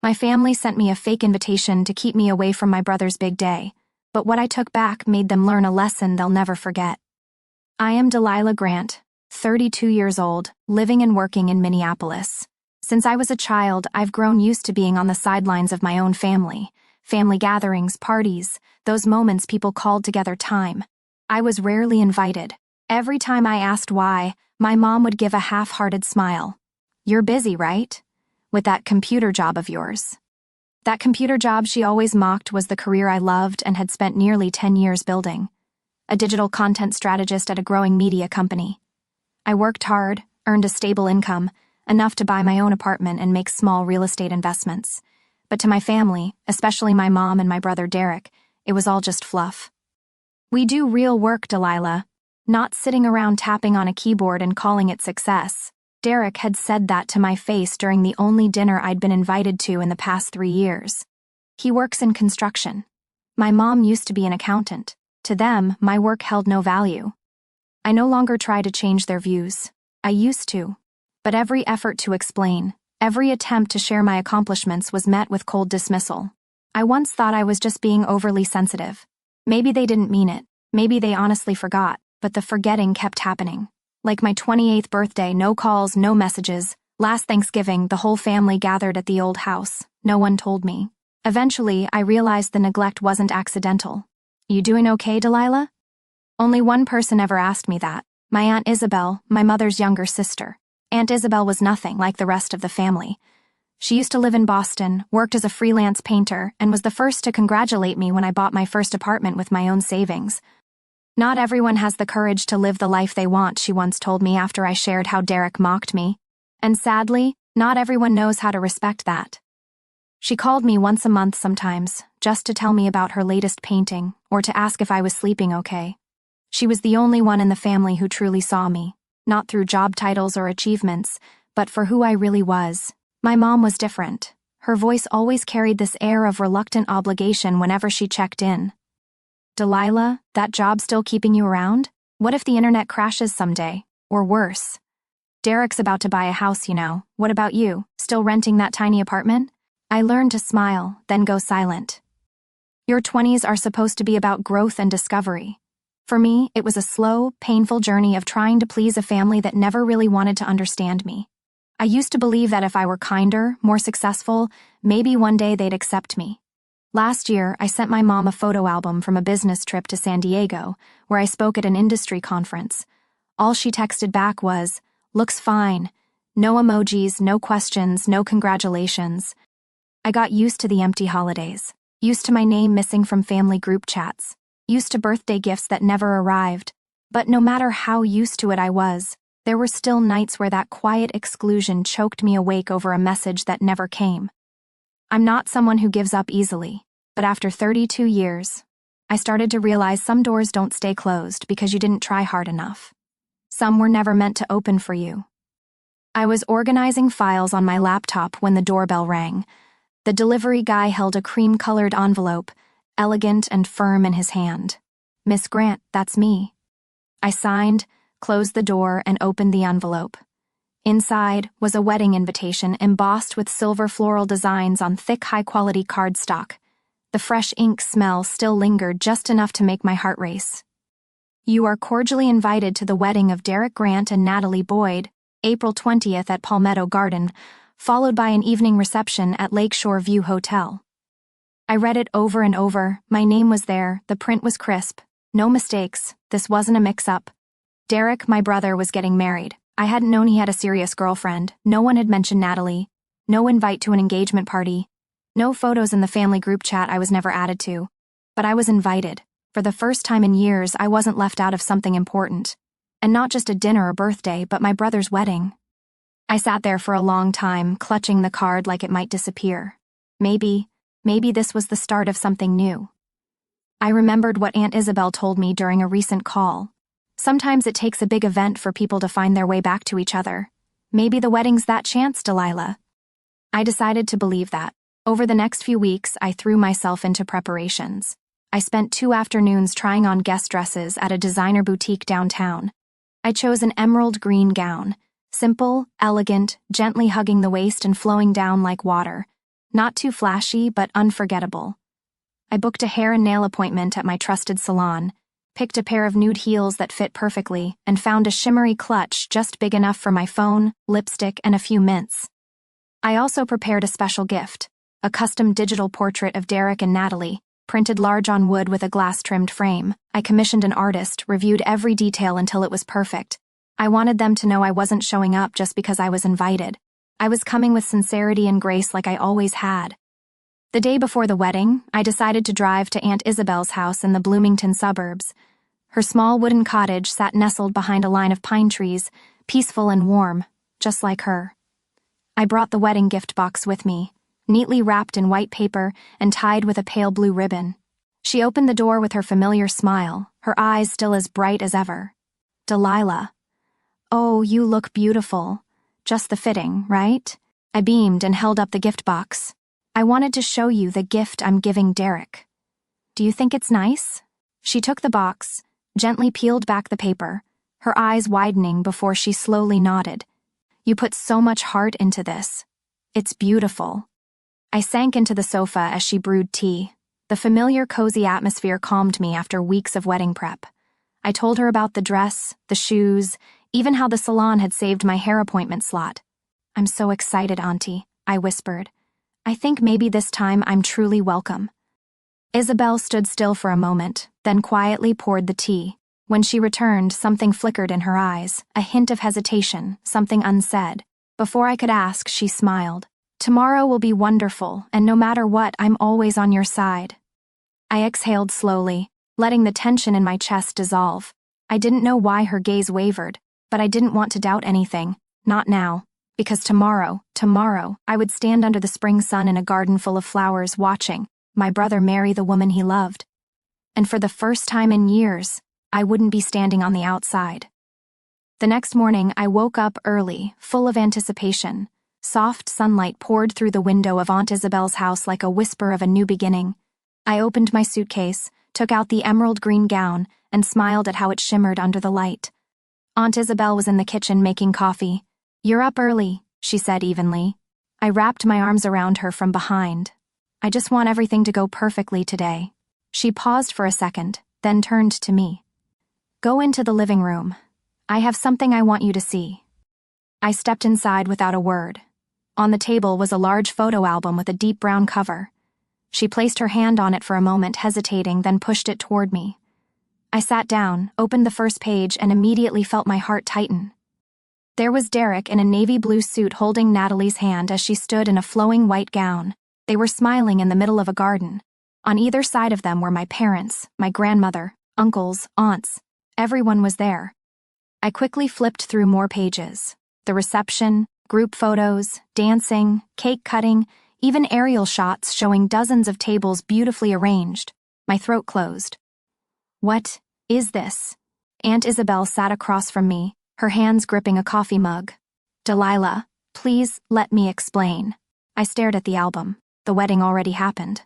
My family sent me a fake invitation to keep me away from my brother's big day, but what I took back made them learn a lesson they'll never forget. I am Delilah Grant, 32 years old, living and working in Minneapolis. Since I was a child, I've grown used to being on the sidelines of my own family gatherings, parties, those moments people called together time. I was rarely invited. Every time I asked why, my mom would give a half-hearted smile. "You're busy, right? With that computer job of yours." That computer job she always mocked was the career I loved and had spent nearly 10 years building. A digital content strategist at a growing media company. I worked hard, earned a stable income, enough to buy my own apartment and make small real estate investments. But to my family, especially my mom and my brother Derek, it was all just fluff. "We do real work, Delilah, not sitting around tapping on a keyboard and calling it success." Derek had said that to my face during the only dinner I'd been invited to in the past 3 years. He works in construction. My mom used to be an accountant. To them, my work held no value. I no longer try to change their views. I used to. But every effort to explain, every attempt to share my accomplishments was met with cold dismissal. I once thought I was just being overly sensitive. Maybe they didn't mean it. Maybe they honestly forgot, but the forgetting kept happening. Like my 28th birthday, no calls, no messages. Last Thanksgiving, the whole family gathered at the old house. No one told me. Eventually, I realized the neglect wasn't accidental. "You doing okay, Delilah?" Only one person ever asked me that. My Aunt Isabel, my mother's younger sister. Aunt Isabel was nothing like the rest of the family. She used to live in Boston, worked as a freelance painter, and was the first to congratulate me when I bought my first apartment with my own savings. "Not everyone has the courage to live the life they want," she once told me after I shared how Derek mocked me. And sadly, not everyone knows how to respect that. She called me once a month sometimes, just to tell me about her latest painting, or to ask if I was sleeping okay. She was the only one in the family who truly saw me, not through job titles or achievements, but for who I really was. My mom was different. Her voice always carried this air of reluctant obligation whenever she checked in. "Delilah, that job still keeping you around? What if the internet crashes someday? Or worse? Derek's about to buy a house, you know. What about you? Still renting that tiny apartment?" I learned to smile, then go silent. Your 20s are supposed to be about growth and discovery. For me, it was a slow, painful journey of trying to please a family that never really wanted to understand me. I used to believe that if I were kinder, more successful, maybe one day they'd accept me. Last year, I sent my mom a photo album from a business trip to San Diego, where I spoke at an industry conference. All she texted back was, "Looks fine. No emojis, no questions, no congratulations." I got used to the empty holidays, used to my name missing from family group chats, used to birthday gifts that never arrived. But no matter how used to it I was, there were still nights where that quiet exclusion choked me awake over a message that never came. I'm not someone who gives up easily, but after 32 years, I started to realize some doors don't stay closed because you didn't try hard enough. Some were never meant to open for you. I was organizing files on my laptop when the doorbell rang. The delivery guy held a cream-colored envelope, elegant and firm in his hand. "Miss Grant, that's me." I signed, closed the door, and opened the envelope. Inside was a wedding invitation embossed with silver floral designs on thick, high-quality cardstock. The fresh ink smell still lingered just enough to make my heart race. "You are cordially invited to the wedding of Derek Grant and Natalie Boyd, April 20th at Palmetto Garden, followed by an evening reception at Lakeshore View Hotel." I read it over and over. My name was there, the print was crisp. No mistakes, this wasn't a mix-up. Derek, my brother, was getting married. I hadn't known he had a serious girlfriend. No one had mentioned Natalie. No invite to an engagement party. No photos in the family group chat I was never added to. But I was invited. For the first time in years, I wasn't left out of something important. And not just a dinner or birthday, but my brother's wedding. I sat there for a long time, clutching the card like it might disappear. Maybe this was the start of something new. I remembered what Aunt Isabel told me during a recent call. Sometimes it takes a big event for people to find their way back to each other. Maybe the wedding's that chance, Delilah. I decided to believe that. Over the next few weeks, I threw myself into preparations. I spent 2 afternoons trying on guest dresses at a designer boutique downtown. I chose an emerald green gown, simple, elegant, gently hugging the waist and flowing down like water. Not too flashy, but unforgettable. I booked a hair and nail appointment at my trusted salon, picked a pair of nude heels that fit perfectly, and found a shimmery clutch just big enough for my phone, lipstick, and a few mints. I also prepared a special gift, a custom digital portrait of Derek and Natalie, printed large on wood with a glass-trimmed frame. I commissioned an artist, reviewed every detail until it was perfect. I wanted them to know I wasn't showing up just because I was invited. I was coming with sincerity and grace like I always had. The day before the wedding, I decided to drive to Aunt Isabel's house in the Bloomington suburbs. Her small wooden cottage sat nestled behind a line of pine trees, peaceful and warm, just like her. I brought the wedding gift box with me, neatly wrapped in white paper and tied with a pale blue ribbon. She opened the door with her familiar smile, her eyes still as bright as ever. "Delilah. Oh, you look beautiful. Just the fitting, right?" I beamed and held up the gift box. "I wanted to show you the gift I'm giving Derek. Do you think it's nice?" She took the box, gently peeled back the paper, her eyes widening before she slowly nodded. "You put so much heart into this. It's beautiful." I sank into the sofa as she brewed tea. The familiar, cozy atmosphere calmed me after weeks of wedding prep. I told her about the dress, the shoes, even how the salon had saved my hair appointment slot. "I'm so excited, Auntie," I whispered. "I think maybe this time I'm truly welcome." Isabel stood still for a moment, then quietly poured the tea. When she returned, something flickered in her eyes, a hint of hesitation, something unsaid. Before I could ask, she smiled. "Tomorrow will be wonderful, and no matter what, I'm always on your side." I exhaled slowly, letting the tension in my chest dissolve. I didn't know why her gaze wavered, but I didn't want to doubt anything, not now, because tomorrow, I would stand under the spring sun in a garden full of flowers watching my brother marry the woman he loved. And for the first time in years, I wouldn't be standing on the outside. The next morning, I woke up early, full of anticipation. Soft sunlight poured through the window of Aunt Isabel's house like a whisper of a new beginning. I opened my suitcase, took out the emerald green gown, and smiled at how it shimmered under the light. Aunt Isabel was in the kitchen making coffee. "You're up early," she said evenly. I wrapped my arms around her from behind. "I just want everything to go perfectly today." She paused for a second, then turned to me. "Go into the living room. I have something I want you to see." I stepped inside without a word. On the table was a large photo album with a deep brown cover. She placed her hand on it for a moment, hesitating, then pushed it toward me. I sat down, opened the first page, and immediately felt my heart tighten. There was Derek in a navy blue suit holding Natalie's hand as she stood in a flowing white gown. They were smiling in the middle of a garden. On either side of them were my parents, my grandmother, uncles, aunts. Everyone was there. I quickly flipped through more pages. The reception, group photos, dancing, cake cutting, even aerial shots showing dozens of tables beautifully arranged. My throat closed. "What is this?" Aunt Isabel sat across from me, her hands gripping a coffee mug. "Delilah, please let me explain." I stared at the album. The wedding already happened.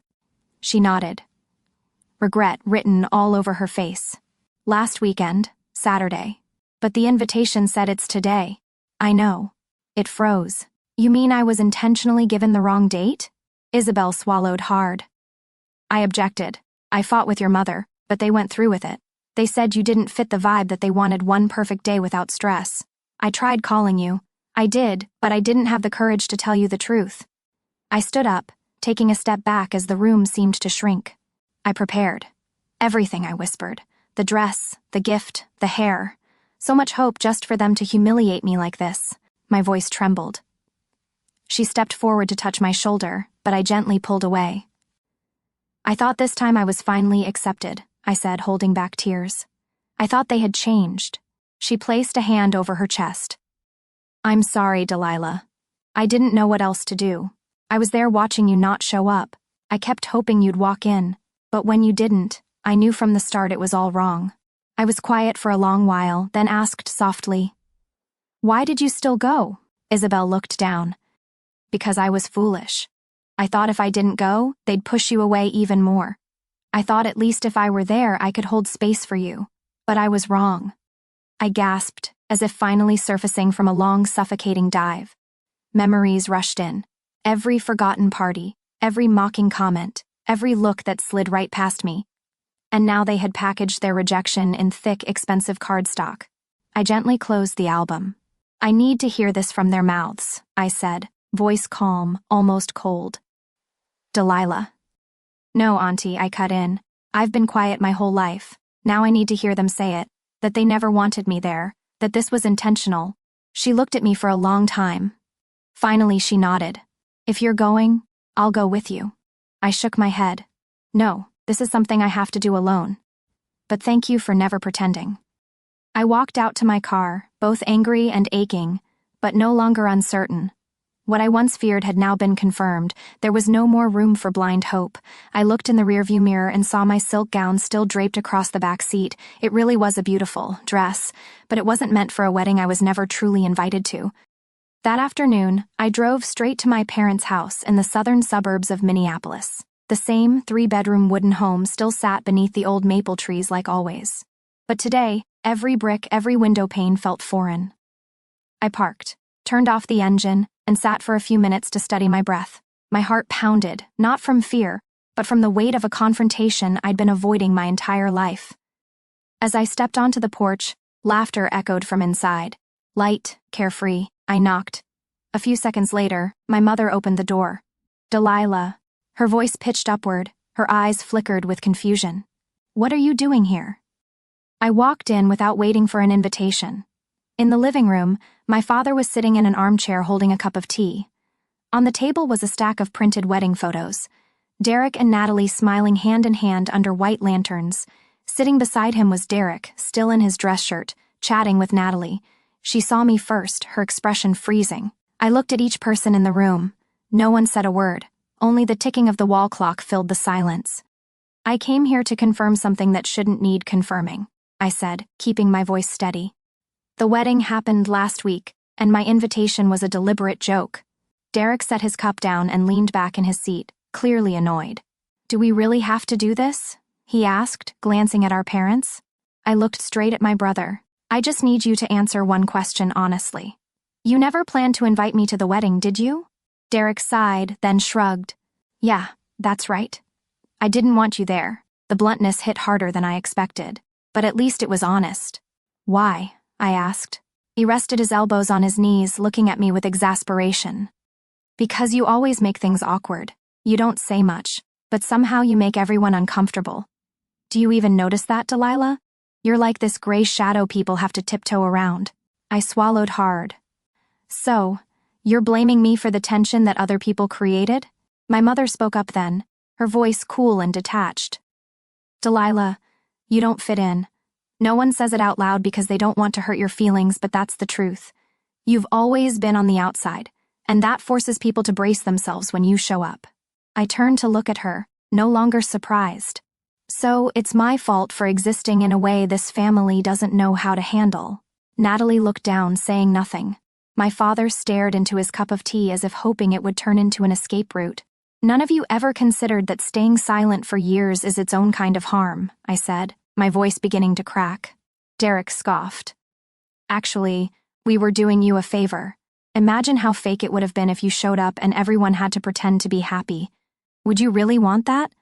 She nodded. Regret written all over her face. "Last weekend, Saturday. But the invitation said it's today." "I know." It froze. "You mean I was intentionally given the wrong date?" Isabel swallowed hard. I objected. "I fought with your mother, but they went through with it. They said you didn't fit the vibe that they wanted one perfect day without stress. I tried calling you. I did, but I didn't have the courage to tell you the truth." I stood up, taking a step back as the room seemed to shrink. I prepared. Everything, I whispered. The dress, the gift, the hair. So much hope just for them to humiliate me like this. My voice trembled. She stepped forward to touch my shoulder, but I gently pulled away. "I thought this time I was finally accepted," I said, holding back tears. "I thought they had changed." She placed a hand over her chest. "I'm sorry, Delilah. I didn't know what else to do. I was there watching you not show up. I kept hoping you'd walk in, but when you didn't, I knew from the start it was all wrong." I was quiet for a long while, then asked softly, "Why did you still go?" Isabel looked down. "Because I was foolish. I thought if I didn't go, they'd push you away even more. I thought at least if I were there, I could hold space for you. But I was wrong." I gasped, as if finally surfacing from a long, suffocating dive. Memories rushed in. Every forgotten party, every mocking comment, every look that slid right past me. And now they had packaged their rejection in thick, expensive cardstock. I gently closed the album. I need to hear this from their mouths, I said, voice calm, almost cold. Delilah. No, Auntie, I cut in. I've been quiet my whole life. Now I need to hear them say it, that they never wanted me there, that this was intentional. She looked at me for a long time. Finally, she nodded. If you're going, I'll go with you. I shook my head. No, this is something I have to do alone. But thank you for never pretending. I walked out to my car, both angry and aching, but no longer uncertain. What I once feared had now been confirmed. There was no more room for blind hope. I looked in the rearview mirror and saw my silk gown still draped across the back seat. It really was a beautiful dress, but it wasn't meant for a wedding I was never truly invited to. That afternoon, I drove straight to my parents' house in the southern suburbs of Minneapolis. The same 3-bedroom wooden home still sat beneath the old maple trees like always. But today, every brick, every window pane felt foreign. I parked, turned off the engine, and sat for a few minutes to study my breath. My heart pounded, not from fear, but from the weight of a confrontation I'd been avoiding my entire life. As I stepped onto the porch, laughter echoed from inside. Light, carefree, I knocked. A few seconds later, my mother opened the door. Delilah. Her voice pitched upward, her eyes flickered with confusion. What are you doing here? I walked in without waiting for an invitation. In the living room, my father was sitting in an armchair holding a cup of tea. On the table was a stack of printed wedding photos. Derek and Natalie smiling hand in hand under white lanterns. Sitting beside him was Derek, still in his dress shirt, chatting with Natalie. She saw me first, her expression freezing. I looked at each person in the room. No one said a word. Only the ticking of the wall clock filled the silence. I came here to confirm something that shouldn't need confirming, I said, keeping my voice steady. The wedding happened last week, and my invitation was a deliberate joke. Derek set his cup down and leaned back in his seat, clearly annoyed. Do we really have to do this? He asked, glancing at our parents. I looked straight at my brother. I just need you to answer one question honestly. You never planned to invite me to the wedding, did you? Derek sighed, then shrugged. Yeah, that's right. I didn't want you there. The bluntness hit harder than I expected. But at least it was honest. Why? I asked. He rested his elbows on his knees, looking at me with exasperation. Because you always make things awkward. You don't say much, but somehow you make everyone uncomfortable. Do you even notice that, Delilah? You're like this gray shadow people have to tiptoe around. I swallowed hard. So, you're blaming me for the tension that other people created? My mother spoke up then, her voice cool and detached. Delilah, you don't fit in. No one says it out loud because they don't want to hurt your feelings, but that's the truth. You've always been on the outside, and that forces people to brace themselves when you show up. I turned to look at her, no longer surprised. So, it's my fault for existing in a way this family doesn't know how to handle. Natalie looked down, saying nothing. My father stared into his cup of tea as if hoping it would turn into an escape route. None of you ever considered that staying silent for years is its own kind of harm, I said, my voice beginning to crack. Derek scoffed. Actually, we were doing you a favor. Imagine how fake it would have been if you showed up and everyone had to pretend to be happy. Would you really want that?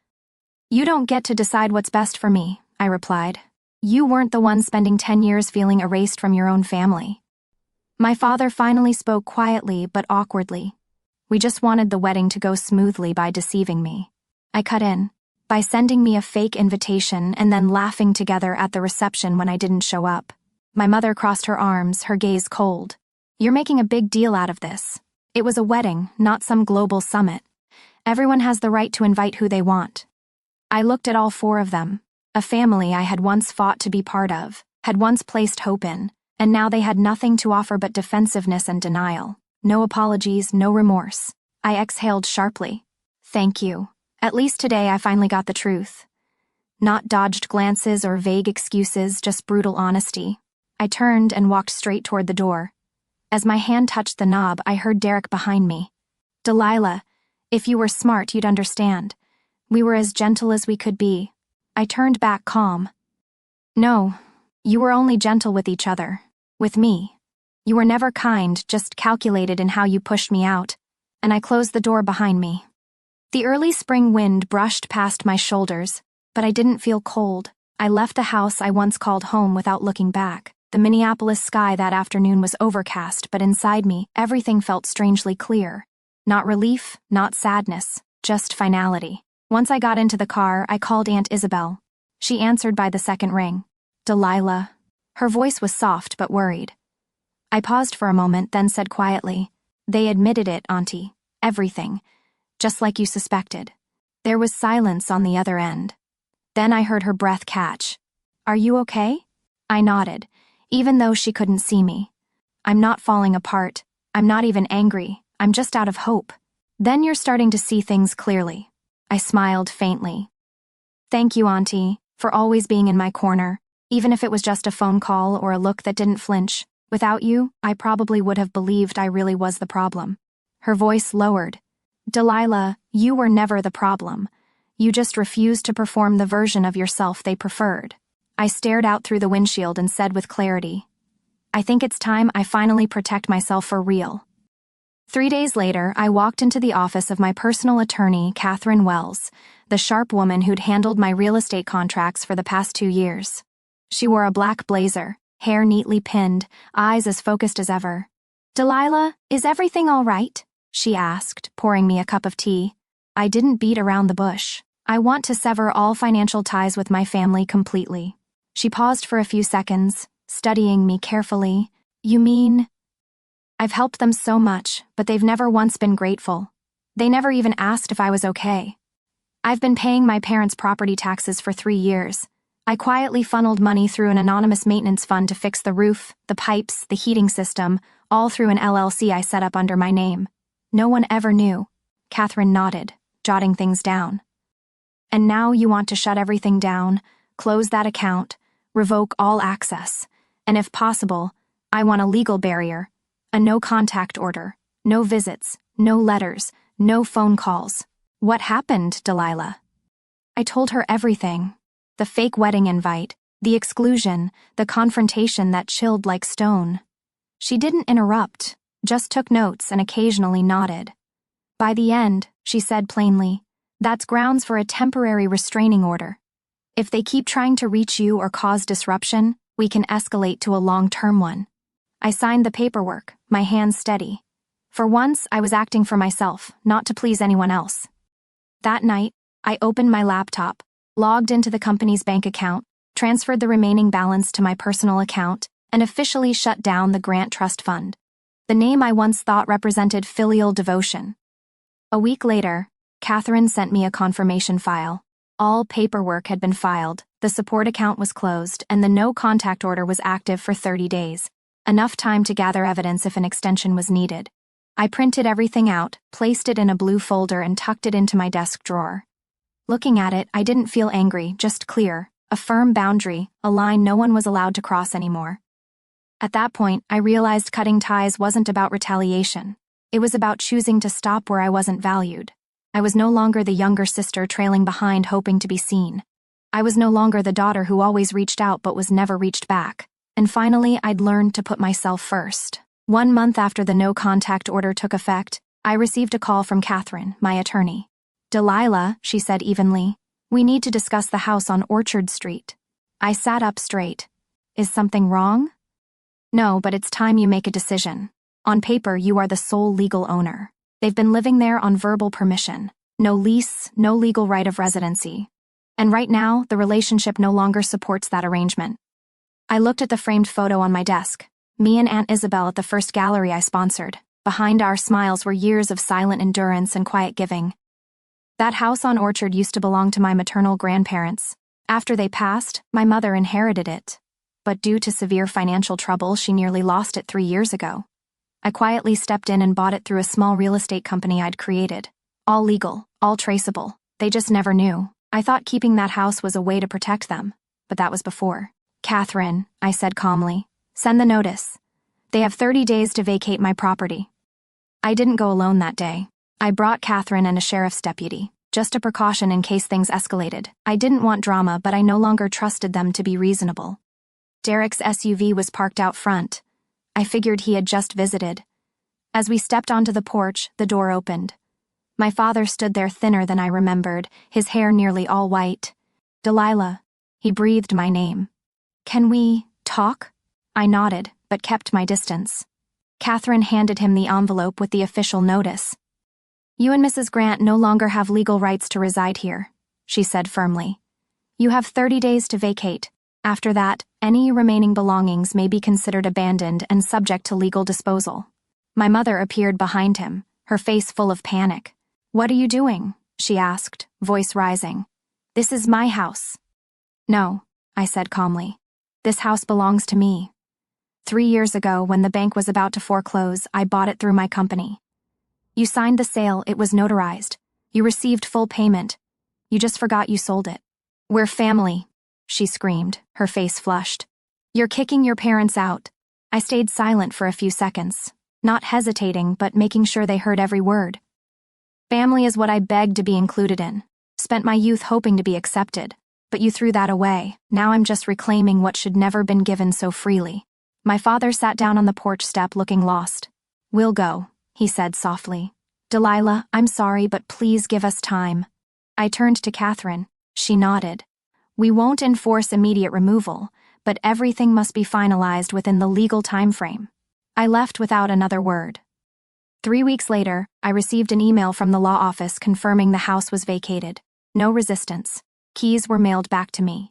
You don't get to decide what's best for me, I replied. You weren't the one spending 10 years feeling erased from your own family. My father finally spoke quietly but awkwardly. We just wanted the wedding to go smoothly by deceiving me. I cut in. By sending me a fake invitation and then laughing together at the reception when I didn't show up. My mother crossed her arms, her gaze cold. You're making a big deal out of this. It was a wedding, not some global summit. Everyone has the right to invite who they want. I looked at all 4 of them, a family I had once fought to be part of, had once placed hope in, and now they had nothing to offer but defensiveness and denial. No apologies, no remorse. I exhaled sharply. Thank you. At least today I finally got the truth. Not dodged glances or vague excuses, just brutal honesty. I turned and walked straight toward the door. As my hand touched the knob, I heard Derek behind me. Delilah, if you were smart, you'd understand. We were as gentle as we could be. I turned back calm. No, you were only gentle with each other. With me. You were never kind, just calculated in how you pushed me out. and I closed the door behind me. The early spring wind brushed past my shoulders, but I didn't feel cold. I left the house I once called home without looking back. The Minneapolis sky that afternoon was overcast, but inside me, everything felt strangely clear. Not relief, not sadness, just finality. Once I got into the car, I called Aunt Isabel. She answered by the second ring. Delilah. Her voice was soft but worried. I paused for a moment, then said quietly, "They admitted it, Auntie. Everything. Just like you suspected." There was silence on the other end. Then I heard her breath catch. "Are you okay?" I nodded, even though she couldn't see me. "I'm not falling apart. I'm not even angry. I'm just out of hope." "Then you're starting to see things clearly." I smiled faintly. "Thank you, Auntie, for always being in my corner, even if it was just a phone call or a look that didn't flinch. Without you, I probably would have believed I really was the problem." Her voice lowered. "Delilah, you were never the problem. You just refused to perform the version of yourself they preferred." I stared out through the windshield and said with clarity, "I think it's time I finally protect myself for real." 3 days later, I walked into the office of my personal attorney, Catherine Wells, the sharp woman who'd handled my real estate contracts for the past 2 years. She wore a black blazer, hair neatly pinned, eyes as focused as ever. "Delilah, is everything all right?" she asked, pouring me a cup of tea. I didn't beat around the bush. "I want to sever all financial ties with my family completely." She paused for a few seconds, studying me carefully. "You mean?" "I've helped them so much, but they've never once been grateful. They never even asked if I was okay. I've been paying my parents' property taxes for 3 years. I quietly funneled money through an anonymous maintenance fund to fix the roof, the pipes, the heating system, all through an LLC I set up under my name. No one ever knew." Catherine nodded, jotting things down. "And now you want to shut everything down, close that account, revoke all access, and if possible, I want a legal barrier, a no-contact order, no visits, no letters, no phone calls." "What happened, Delilah?" I told her everything. The fake wedding invite, the exclusion, the confrontation that chilled like stone. She didn't interrupt, just took notes and occasionally nodded. "By the end," she said plainly, "that's grounds for a temporary restraining order. If they keep trying to reach you or cause disruption, we can escalate to a long-term one." I signed the paperwork, my hands steady. For once, I was acting for myself, not to please anyone else. That night, I opened my laptop, logged into the company's bank account, transferred the remaining balance to my personal account, and officially shut down the Grant Trust Fund. The name I once thought represented filial devotion. A week later, Catherine sent me a confirmation file. All paperwork had been filed, the support account was closed, and the no-contact order was active for 30 days. Enough time to gather evidence if an extension was needed. I printed everything out, placed it in a blue folder, and tucked it into my desk drawer. Looking at it, I didn't feel angry, just clear, a firm boundary, a line no one was allowed to cross anymore. At that point, I realized cutting ties wasn't about retaliation. It was about choosing to stop where I wasn't valued. I was no longer the younger sister trailing behind hoping to be seen. I was no longer the daughter who always reached out but was never reached back. And finally, I'd learned to put myself first. 1 month after the no-contact order took effect, I received a call from Catherine, my attorney. "Delilah," she said evenly, "we need to discuss the house on Orchard Street." I sat up straight. "Is something wrong?" "No, but it's time you make a decision. On paper, you are the sole legal owner. They've been living there on verbal permission. No lease, no legal right of residency. And right now, the relationship no longer supports that arrangement." I looked at the framed photo on my desk. Me and Aunt Isabel at the first gallery I sponsored. Behind our smiles were years of silent endurance and quiet giving. That house on Orchard used to belong to my maternal grandparents. After they passed, my mother inherited it. But due to severe financial trouble, she nearly lost it 3 years ago. I quietly stepped in and bought it through a small real estate company I'd created. All legal, all traceable. They just never knew. I thought keeping that house was a way to protect them, but that was before. "Catherine," I said calmly, "send the notice. They have 30 days to vacate my property." I didn't go alone that day. I brought Catherine and a sheriff's deputy, just a precaution in case things escalated. I didn't want drama, but I no longer trusted them to be reasonable. Derek's SUV was parked out front. I figured he had just visited. As we stepped onto the porch, the door opened. My father stood there thinner than I remembered, his hair nearly all white. Delilah. He breathed my name. Can we talk? I nodded, but kept my distance. Catherine handed him the envelope with the official notice. You and Mrs. Grant no longer have legal rights to reside here, she said firmly. You have 30 days to vacate. After that, any remaining belongings may be considered abandoned and subject to legal disposal. My mother appeared behind him, her face full of panic. What are you doing? She asked, voice rising. This is my house. No, I said calmly. This house belongs to me. 3 years ago, when the bank was about to foreclose, I bought it through my company. You signed the sale, it was notarized. You received full payment. You just forgot you sold it. We're family, she screamed, her face flushed. You're kicking your parents out. I stayed silent for a few seconds, not hesitating, but making sure they heard every word. Family is what I begged to be included in. Spent my youth hoping to be accepted, but you threw that away. Now I'm just reclaiming what should never been given so freely. My father sat down on the porch step looking lost. We'll go, he said softly. Delilah, I'm sorry, but please give us time. I turned to Catherine. She nodded. We won't enforce immediate removal, but everything must be finalized within the legal time frame. I left without another word. 3 weeks later, I received an email from the law office confirming the house was vacated. No resistance. Keys were mailed back to me.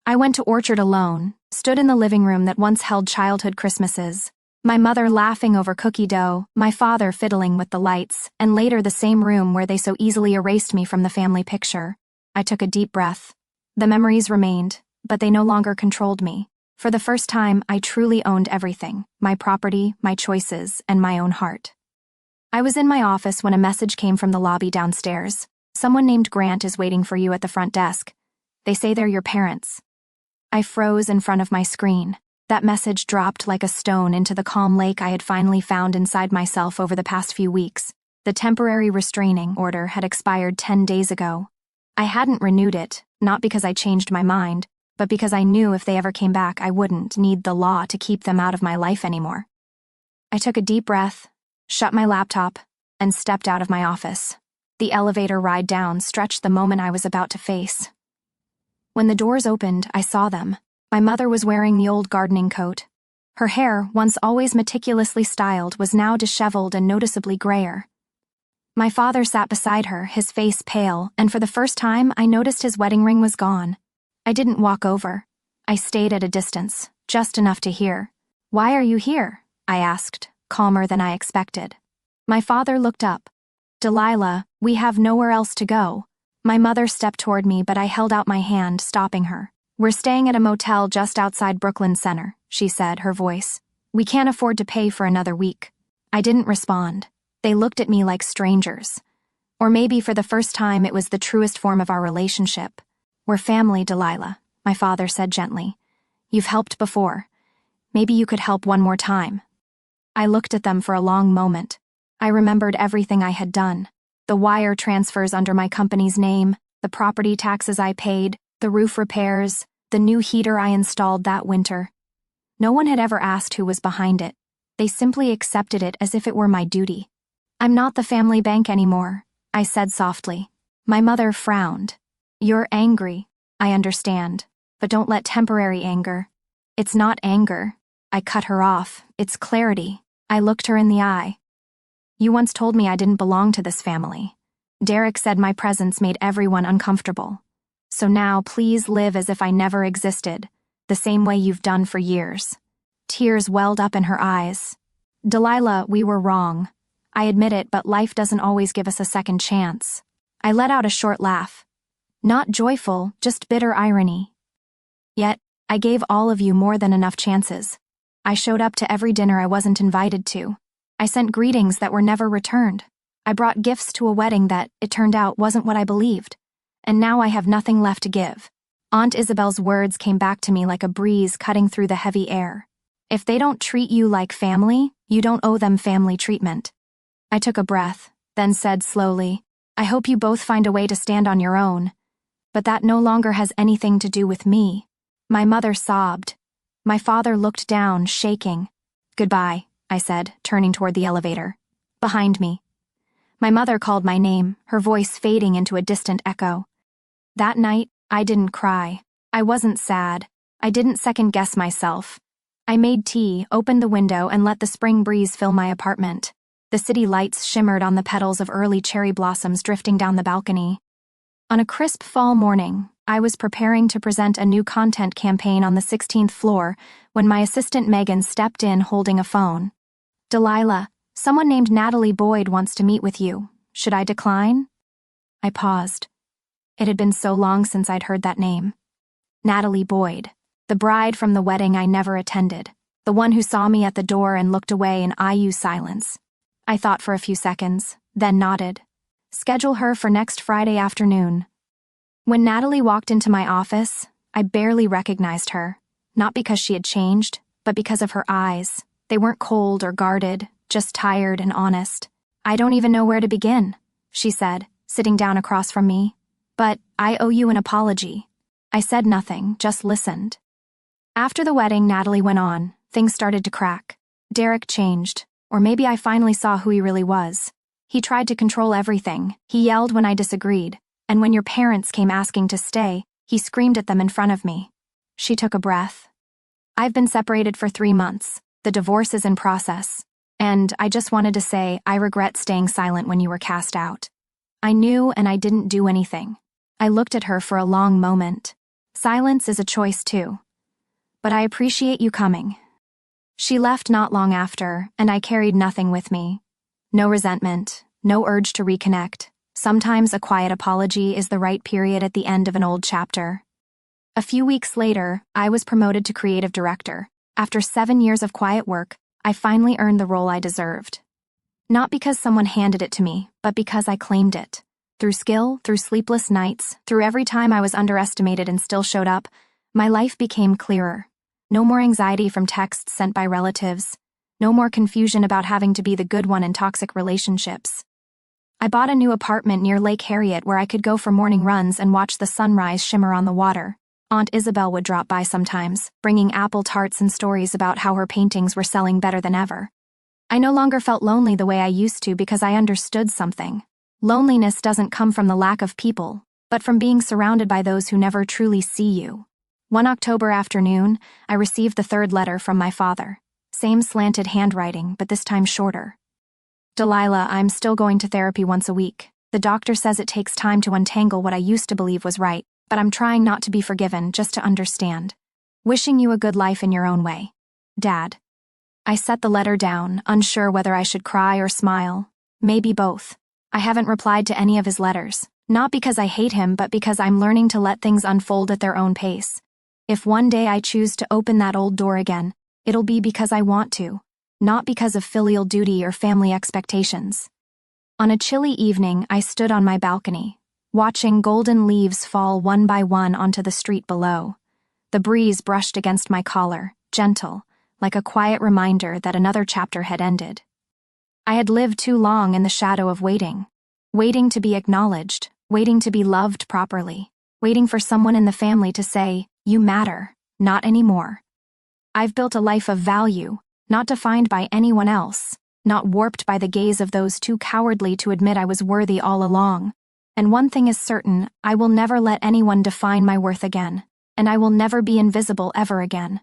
I went to Orchard alone, stood in the living room that once held childhood Christmases. My mother laughing over cookie dough, my father fiddling with the lights, and later the same room where they so easily erased me from the family picture. I took a deep breath. The memories remained, but they no longer controlled me. For the first time, I truly owned everything, my property, my choices, and my own heart. I was in my office when a message came from the lobby downstairs. Someone named Grant is waiting for you at the front desk. They say they're your parents. I froze in front of my screen. That message dropped like a stone into the calm lake I had finally found inside myself over the past few weeks. The temporary restraining order had expired 10 days ago. I hadn't renewed it, not because I changed my mind, but because I knew if they ever came back I wouldn't need the law to keep them out of my life anymore. I took a deep breath, shut my laptop, and stepped out of my office. The elevator ride down stretched the moment I was about to face. When the doors opened, I saw them. My mother was wearing the old gardening coat. Her hair, once always meticulously styled, was now disheveled and noticeably grayer. My father sat beside her, his face pale, and for the first time I noticed his wedding ring was gone. I didn't walk over. I stayed at a distance, just enough to hear. Why are you here? I asked, calmer than I expected. My father looked up. Delilah, we have nowhere else to go. My mother stepped toward me, but I held out my hand, stopping her. We're staying at a motel just outside Brooklyn Center, she said, her voice. We can't afford to pay for another week. I didn't respond. They looked at me like strangers. Or maybe for the first time it was the truest form of our relationship. We're family, Delilah, my father said gently. You've helped before. Maybe you could help one more time. I looked at them for a long moment. I remembered everything I had done. The wire transfers under my company's name, the property taxes I paid, the roof repairs, the new heater I installed that winter. No one had ever asked who was behind it. They simply accepted it as if it were my duty. I'm not the family bank anymore, I said softly. My mother frowned. You're angry, I understand, but don't let temporary anger. It's not anger. I cut her off. It's clarity. I looked her in the eye. You once told me I didn't belong to this family. Derek said my presence made everyone uncomfortable. So now please live as if I never existed, the same way you've done for years. Tears welled up in her eyes. Delilah, we were wrong. I admit it, but life doesn't always give us a second chance. I let out a short laugh. Not joyful, just bitter irony. Yet, I gave all of you more than enough chances. I showed up to every dinner I wasn't invited to. I sent greetings that were never returned. I brought gifts to a wedding that, it turned out, wasn't what I believed. And now I have nothing left to give. Aunt Isabel's words came back to me like a breeze cutting through the heavy air. If they don't treat you like family, you don't owe them family treatment. I took a breath, then said slowly, I hope you both find a way to stand on your own. But that no longer has anything to do with me. My mother sobbed. My father looked down, shaking. Goodbye, I said, turning toward the elevator. Behind me. My mother called my name, her voice fading into a distant echo. That night, I didn't cry. I wasn't sad. I didn't second-guess myself. I made tea, opened the window, and let the spring breeze fill my apartment. The city lights shimmered on the petals of early cherry blossoms drifting down the balcony. On a crisp fall morning, I was preparing to present a new content campaign on the 16th floor when my assistant Megan stepped in holding a phone. "Delilah, someone named Natalie Boyd wants to meet with you. Should I decline?" I paused. It had been so long since I'd heard that name. Natalie Boyd, the bride from the wedding I never attended, the one who saw me at the door and looked away in IU silence. I thought for a few seconds, then nodded. Schedule her for next Friday afternoon. When Natalie walked into my office, I barely recognized her, not because she had changed, but because of her eyes. They weren't cold or guarded, just tired and honest. "I don't even know where to begin," she said, sitting down across from me. "But I owe you an apology." I said nothing, just listened. After the wedding, Natalie went on. Things started to crack. Derek changed, or maybe I finally saw who he really was. He tried to control everything. He yelled when I disagreed, and when your parents came asking to stay, he screamed at them in front of me. She took a breath. "I've been separated for 3 months. The divorce is in process. And I just wanted to say I regret staying silent when you were cast out." I knew, and I didn't do anything. I looked at her for a long moment. Silence is a choice too. "But I appreciate you coming." She left not long after, and I carried nothing with me. No resentment, no urge to reconnect. Sometimes a quiet apology is the right period at the end of an old chapter. A few weeks later, I was promoted to creative director. After 7 years of quiet work, I finally earned the role I deserved. Not because someone handed it to me, but because I claimed it. Through skill, through sleepless nights, through every time I was underestimated and still showed up, my life became clearer. No more anxiety from texts sent by relatives. No more confusion about having to be the good one in toxic relationships. I bought a new apartment near Lake Harriet where I could go for morning runs and watch the sunrise shimmer on the water. Aunt Isabel would drop by sometimes, bringing apple tarts and stories about how her paintings were selling better than ever. I no longer felt lonely the way I used to because I understood something. Loneliness doesn't come from the lack of people, but from being surrounded by those who never truly see you. One October afternoon, I received the 3rd letter from my father. Same slanted handwriting, but this time shorter. "Delilah, I'm still going to therapy once a week. The doctor says it takes time to untangle what I used to believe was right, but I'm trying not to be forgiven, just to understand. Wishing you a good life in your own way. Dad." I set the letter down, unsure whether I should cry or smile. Maybe both. I haven't replied to any of his letters, not because I hate him, but because I'm learning to let things unfold at their own pace. If one day I choose to open that old door again, it'll be because I want to, not because of filial duty or family expectations. On a chilly evening, I stood on my balcony, watching golden leaves fall one by one onto the street below. The breeze brushed against my collar, gentle, like a quiet reminder that another chapter had ended. I had lived too long in the shadow of waiting to be acknowledged, waiting to be loved properly, waiting for someone in the family to say, "You matter, not anymore." I've built a life of value, not defined by anyone else, not warped by the gaze of those too cowardly to admit I was worthy all along. And one thing is certain, I will never let anyone define my worth again, and I will never be invisible ever again.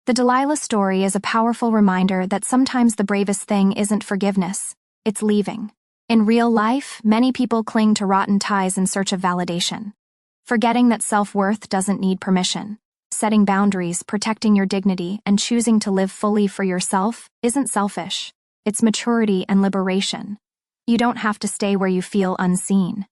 The Delilah story is a powerful reminder that sometimes the bravest thing isn't forgiveness, it's leaving. In real life, many people cling to rotten ties in search of validation, forgetting that self-worth doesn't need permission. Setting boundaries, protecting your dignity, and choosing to live fully for yourself isn't selfish. It's maturity and liberation. You don't have to stay where you feel unseen.